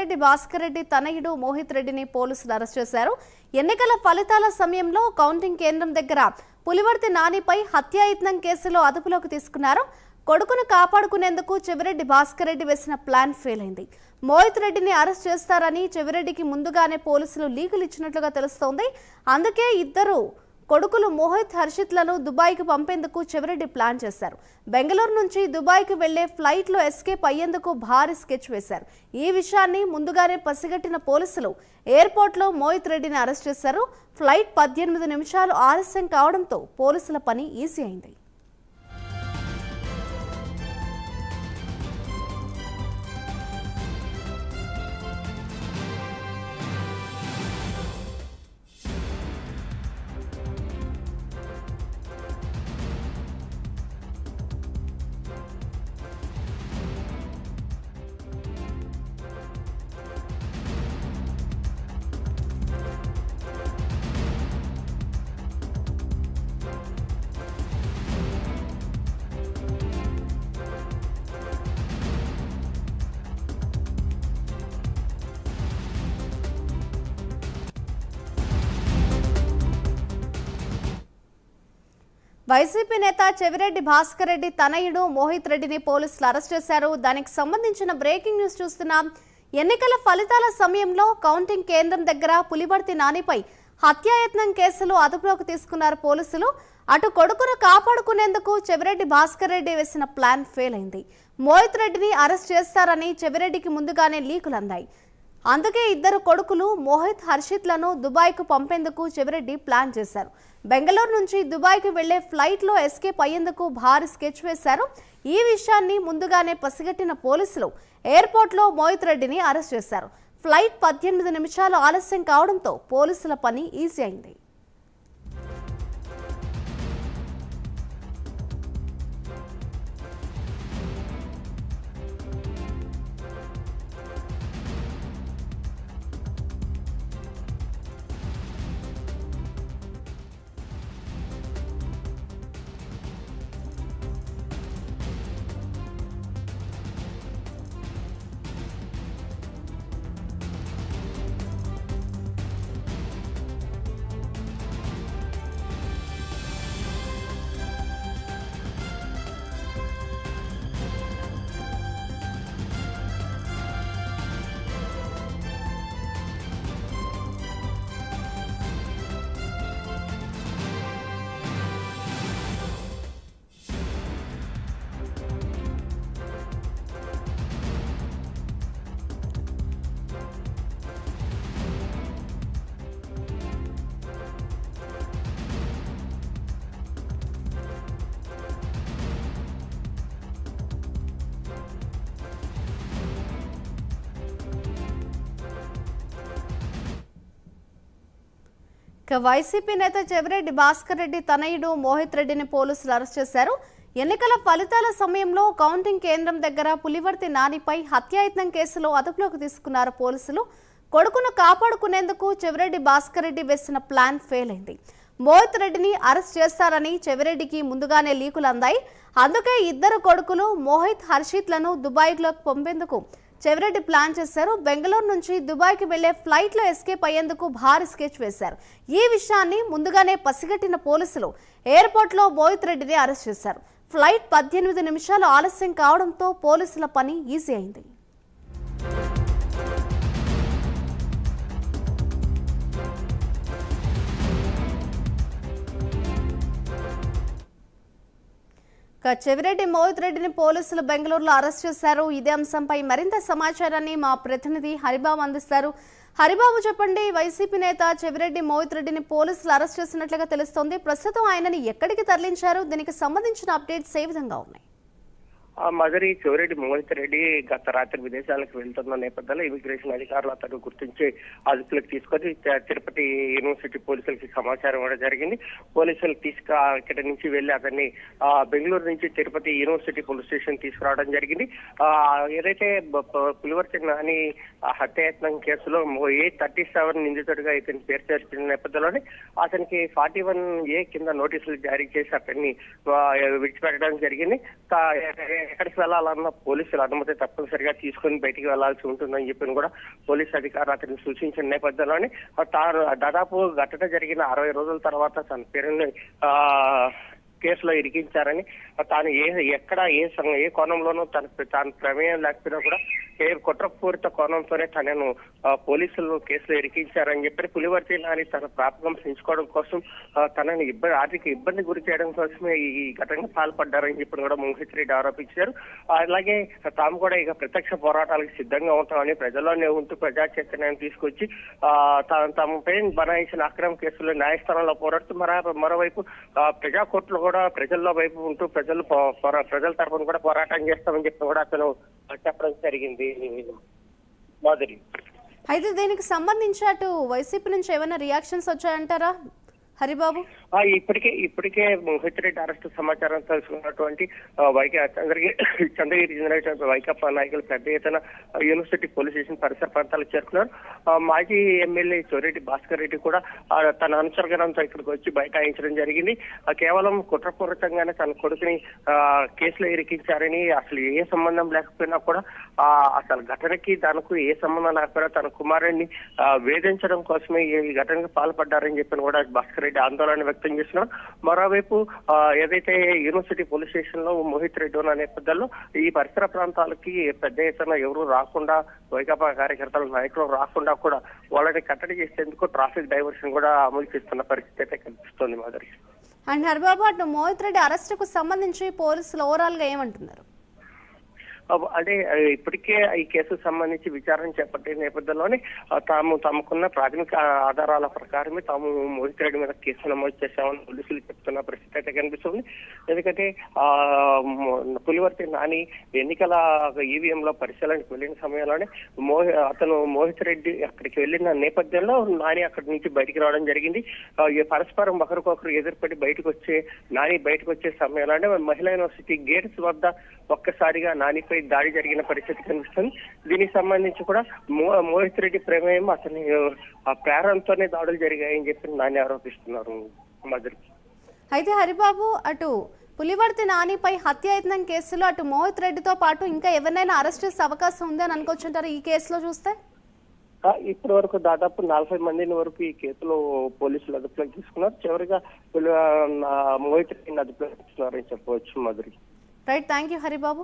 చెవిరెడ్డి భాస్కర్ రెడ్డి తనయుడు మోహిత్ రెడ్డిని పోలీసులు అరెస్ట్ చేశారు. ఎన్నికల ఫలితాల సమయంలో కౌంటింగ్ కేంద్రం దగ్గర పులివర్తి నానిపై హత్యాయత్నం కేసులో అదుపులోకి తీసుకున్నారు. కొడుకును కాపాడుకునేందుకు చెవిరెడ్డి భాస్కర్ రెడ్డి వేసిన ప్లాన్ ఫెయిల్ అయింది. మోహిత్ రెడ్డిని అరెస్ట్ చేస్తారని చెవిరెడ్డికి ముందుగానే పోలీసులు లీకులు ఇచ్చినట్లుగా తెలుస్తోంది. అందుకే ఇద్దరు కొడుకులు మోహిత్ హర్షిత్లను దుబాయ్కి పంపేందుకు చెవిరెడ్డి ప్లాన్ చేశారు. బెంగళూరు నుంచి దుబాయ్కి వెళ్లే ఫ్లైట్లో ఎస్కేప్ అయ్యేందుకు భారీ స్కెచ్ వేశారు. ఈ విషయాన్ని ముందుగానే పసిగట్టిన పోలీసులు ఎయిర్పోర్ట్లో మోహిత్ రెడ్డిని అరెస్ట్ చేశారు. ఫ్లైట్ 18 నిమిషాలు ఆలస్యం కావడంతో పోలీసుల పని ఈజీ అయింది. వైసీపీ నేత చెవిరెడ్డి భాస్కర్ రెడ్డి తనయుడు మోహిత్ రెడ్డిని పోలీసులు అరెస్ట్ చేశారు. దానికి సంబంధించిన బ్రేకింగ్ న్యూస్ చూస్తున్నాం. ఎన్నికల ఫలితాల సమయంలో కౌంటింగ్ కేంద్రం దగ్గర పులివర్తి నానిపై హత్యాయత్నం కేసులో అదుపులోకి తీసుకున్నారు పోలీసులు. అటు కొడుకును కాపాడుకునేందుకు చెవిరెడ్డి భాస్కర్ రెడ్డి వేసిన ప్లాన్ ఫెయిల్ అయింది. మోహిత్ రెడ్డిని అరెస్ట్ చేస్తారని చెవిరెడ్డికి ముందుగానే లీకులు అందాయి. అందుకే ఇద్దరు కొడుకులు మోహిత్ హర్షిత్లను దుబాయ్కు పంపేందుకు చెవిరెడ్డి ప్లాన్ చేశారు. బెంగళూరు నుంచి దుబాయ్కి వెళ్లే ఫ్లైట్లో ఎస్కేప్ అయ్యేందుకు భారీ స్కెచ్ వేశారు. ఈ విషయాన్ని ముందుగానే పసిగట్టిన పోలీసులు ఎయిర్పోర్ట్లో మోహిత్ రెడ్డిని అరెస్ట్ చేశారు. ఫ్లైట్ 18 నిమిషాలు ఆలస్యం కావడంతో పోలీసుల పని ఈజీ అయింది. వైసీపీ నేత చెవిరెడ్డి భాస్కర్ రెడ్డి తనయుడు మోహిత్ రెడ్డిని పోలీసులు అరెస్ట్ చేశారు. ఎన్నికల ఫలితాల సమయంలో కౌంటింగ్ కేంద్రం దగ్గర పులివర్తి నానిపై హత్యాయత్నం కేసులో అదుపులోకి తీసుకున్నారు పోలీసులు. కొడుకును కాపాడుకునేందుకు చెవిరెడ్డి భాస్కర్ రెడ్డి వేసిన ప్లాన్ ఫెయిల్ అయింది. మోహిత్ రెడ్డిని అరెస్ట్ చేస్తారని చెవిరెడ్డికి ముందుగానే లీకులు అందాయి. అందుకే ఇద్దరు కొడుకులు మోహిత్ హర్షిత్లను దుబాయ్లోకి పంపేందుకు చెవిరెడ్డి ప్లాన్ చేశారు. బెంగళూరు నుంచి దుబాయ్కి వెళ్లే ఫ్లైట్లో ఎస్కేప్ అయ్యేందుకు భారీ స్కెచ్ వేశారు. ఈ విషయాన్ని ముందుగానే పసిగట్టిన పోలీసులు ఎయిర్పోర్ట్లో మోహిత్ రెడ్డిని అరెస్ట్ చేశారు. ఫ్లైట్ 18 నిమిషాలు ఆలస్యం కావడంతో పోలీసుల పని ఈజీ అయింది. చెవిరెడ్డి మోహిత్ రెడ్డిని పోలీసులు బెంగళూరులో అరెస్ట్ చేశారు. ఇదే అంశంపై మరింత సమాచారాన్ని మా ప్రతినిధి హరిబాబు అందిస్తారు. హరిబాబు చెప్పండి, వైసీపీ నేత చెవిరెడ్డి మోహిత్ రెడ్డిని పోలీసులు అరెస్ట్ చేసినట్లుగా తెలుస్తోంది. ప్రస్తుతం ఆయనని ఎక్కడికి తరలించారు? దీనికి సంబంధించిన అప్డేట్స్ ఏ విధంగా ఉన్నాయి? మదరి చెవిరెడ్డి మోహిత్ రెడ్డి గత రాత్రి విదేశాలకు వెళ్తున్న నేపథ్యంలో ఇమిగ్రేషన్ అధికారులు అతను గుర్తించి అదుపులోకి తీసుకొని తిరుపతి యూనివర్సిటీ పోలీసులకి సమాచారం ఇవ్వడం జరిగింది. పోలీసులు ఇక్కడి నుంచి వెళ్లి అతన్ని బెంగళూరు నుంచి తిరుపతి యూనివర్సిటీ పోలీస్ స్టేషన్ తీసుకురావడం జరిగింది. ఏదైతే పులివర్తి నాని హత్యాయత్నం కేసులో 37 నిందితుడిగా ఇతని పేరు చేర్చిన నేపథ్యంలోనే అతనికి 41A కింద నోటీసులు జారీ చేసి అతన్ని విడిచిపెట్టడం జరిగింది. ఎక్కడికి వెళ్ళాలన్న పోలీసుల అనుమతి తప్పనిసరిగా తీసుకొని బయటికి వెళ్లాల్సి ఉంటుందని చెప్పి కూడా పోలీసు అధికారులు అతన్ని సూచించిన నేపథ్యంలోనే తాను దాదాపు ఘటన జరిగిన 60 రోజుల తర్వాత తన పేరుని కేసులో ఇరికించారని, తాను ఎక్కడ ఏ కోణంలోనూ తాను ప్రమేయం లేకపోయినా కూడా కుట్రపూరిత కోణంతోనే తనను పోలీసులు కేసులో ఇరికించారని చెప్పి పులివర్తి నాని తన ప్రాపకం పెంచుకోవడం కోసం తనని ఆర్థిక ఇబ్బంది గురి చేయడం కోసమే ఈ ఘటనకు పాల్పడ్డారని చెప్పి కూడా మోహిత్ రెడ్డి ఆరోపించారు. అలాగే తాము కూడా ఇక ప్రత్యక్ష పోరాటాలకు సిద్ధంగా ఉంటామని ప్రజల్లోనే ఉంటూ ప్రజా చైతన్యాన్ని తీసుకొచ్చి తమపై బనాయించిన అక్రమ కేసుల్లో న్యాయస్థానంలో పోరాడుతూ మరోవైపు ప్రజా కోర్టులో కూడా ప్రజల్లో వైపు ఉంటూ ప్రజల తరఫున కూడా పోరాటం చేస్తామని చెప్పి కూడా అతను చెప్పడం జరిగింది. మాధురి, అయితే దీనికి సంబంధించి అటు వైసీపీ నుంచి ఏమైనా రియాక్షన్స్ వచ్చాయంటారా హరిబాబు? ఇప్పటికే మోహిత్ రెడ్డి అరెస్టు సమాచారం తెలుసుకున్నటువంటి చంద్రగిరి చెందినటువంటి వైకాపా నాయకులు పెద్ద ఎత్తున యూనివర్సిటీ పోలీస్ స్టేషన్ పరిసర ప్రాంతాలకు చేరుకున్నారు. మాజీ ఎమ్మెల్యే చెవిరెడ్డి భాస్కర్ రెడ్డి కూడా తన అనుచరగణంతో ఇక్కడికి వచ్చి బైఠాయించడం జరిగింది. కేవలం కుట్రపూరితంగానే తన కొడుకుని కేసులో ఇరికించారని, అసలు ఏ సంబంధం లేకపోయినా కూడా అసలు ఘటనకి తనకు ఏ సంబంధం లేకపోయినా తన కుమారుడిని వేధించడం కోసమే ఈ ఘటనకు పాల్పడ్డారని చెప్పిన కూడా భాస్కర్ రెడ్డి ఆందోళన వ్యక్తం చేస్తున్నారు. మరోవైపు ఏదైతే యూనివర్సిటీ పోలీస్ స్టేషన్ లో మోహిత్ రెడ్డి ఉన్న నేపథ్యంలో ఈ పరిసర ప్రాంతాలకి పెద్ద ఎత్తున ఎవరు రాకుండా, వైకాపా కార్యకర్తల నాయకులు రాకుండా కూడా వాళ్ళని కట్టడి చేసేందుకు ట్రాఫిక్ డైవర్షన్ కూడా అమలు చేస్తున్న పరిస్థితి అయితే కనిపిస్తోంది. మాధురి అండ్ హరిబాబు, అటు మోహిత్ రెడ్డి అరెస్టుకు సంబంధించి పోలీసులు ఓవరాల్ గా ఏమంటున్నారు? అంటే ఇప్పటికే ఈ కేసుకు సంబంధించి విచారణ చేపట్టే నేపథ్యంలోనే తమకున్న ప్రాథమిక ఆధారాల ప్రకారమే తాము మోహిత్ రెడ్డి మీద కేసు నమోదు చేశామని పోలీసులు చెప్తున్న పరిస్థితి అయితే కనిపిస్తుంది. ఎందుకంటే పులివర్తి నాని ఎన్నికల ఈవీఎంలో పరిశీలనకు వెళ్లిన సమయంలోనే మోహిత్ రెడ్డి అక్కడికి వెళ్లిన నేపథ్యంలో నాని అక్కడి నుంచి బయటికి రావడం జరిగింది. పరస్పరం ఒకరికొకరు ఎదురుపడి నాని బయటకు వచ్చే సమయంలోనే మహిళా యూనివర్సిటీ గేట్స్ వద్ద ఒక్కసారిగా నానిపై దాడి జరిగిన పరిస్థితి కనిపిస్తుంది. దీనికి సంబంధించి కూడా మోహిత్ రెడ్డి ప్రమేయం అతని ప్రేరణతోనే దాడులు జరిగాయని చెప్పి నాని ఆరోపిస్తున్నారు. మధురి, అయితే హరిబాబు, అటు పులివర్తి నానిపై హత్యాయత్నం కేసులో అటు మోహిత్ రెడ్డితో పాటు ఇంకా ఎవరినైనా అరెస్ట్ చేసే అవకాశం ఉంది అని అనుకోవచ్చుంటారు ఈ కేసులో చూస్తే? ఇప్పటి వరకు దాదాపు 40 మందిని వరకు ఈ కేసులో పోలీసులు అదుపులోకి తీసుకున్నారు. చివరిగా మోహిత్ రెడ్డిని అదుపులోకి తీసుకున్నారని చెప్పవచ్చు. మధురి, రైట్, థ్యాంక్ యూ హరిబాబు.